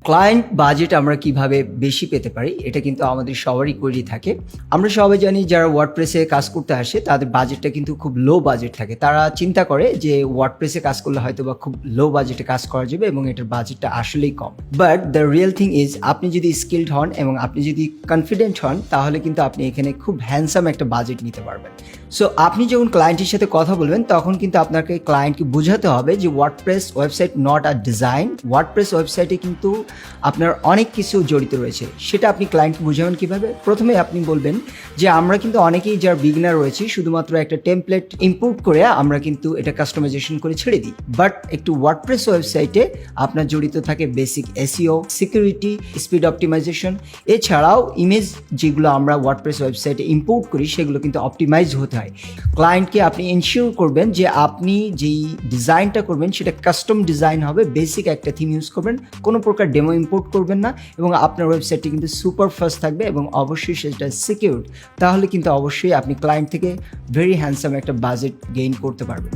Client budget আমরা কিভাবে বেশি পেতে পারি এটা কিন্তু আমাদের সবারই কোয়েরি থাকে। আমরা সবাই জানি যারা ওয়ার্ডপ্রেসে কাজ করতে আসে তাদের বাজেটটা কিন্তু খুব লো বাজেট থাকে। তারা চিন্তা করে যে ওয়ার্ডপ্রেসে কাজ করলে হয়তো বা খুব লো বাজেটে কাজ করা যাবে এবং এটার বাজেটটা আসলেই কম। But the real thing is আপনি যদি স্কিলড হন এবং আপনি যদি কনফিডেন্ট হন তাহলে কিন্তু আপনি এখানে খুব হ্যান্ডসাম একটা বাজেট নিতে পারবেন। সো আপনি যখন ক্লায়েন্টের সাথে কথা বলবেন তখন কিন্তু আপনাকে ক্লায়েন্টকে বোঝাতে হবে যে WordPress website not a design. WordPress ওয়েবসাইটে কিন্তু আপনার অনেক কিছু জড়িত রয়েছে। সেটা আপনি ক্লায়েন্টকে বোঝাবেন কীভাবে? প্রথমে আপনি বলবেন যে আমরা কিন্তু অনেকেই যারা বিগিনার রয়েছি শুধুমাত্র একটা টেমপ্লেট ইম্পোর্ট করে আমরা কিন্তু এটা কাস্টমাইজেশন করে ছেড়ে দিই। বাট একটু ওয়ার্ডপ্রেস ওয়েবসাইটে আপনার জড়িত থাকে basic SEO, security, speed optimization, এছাড়াও ইমেজ যেগুলো আমরা ওয়ার্ডপ্রেস ওয়েবসাইটে ইম্পোর্ট করি সেগুলো কিন্তু অপটিমাইজ হতে হয়। ক্লায়েন্টকে আপনি এনশিওর করবেন যে আপনি যেই ডিজাইনটা করবেন সেটা কাস্টম ডিজাইন হবে, বেসিক একটা থিম ইউজ করবেন, কোনো প্রকার ডেমো ইম্পোর্ট করবেন না এবং আপনার ওয়েবসাইটটি কিন্তু সুপার ফাস্ট থাকবে এবং অবশ্যই সেটা সিকিউরড। তাহলে কিন্তু অবশ্যই আপনি ক্লায়েন্ট থেকে ভেরি হ্যান্ডসাম একটা বাজেট গেইন করতে পারবেন।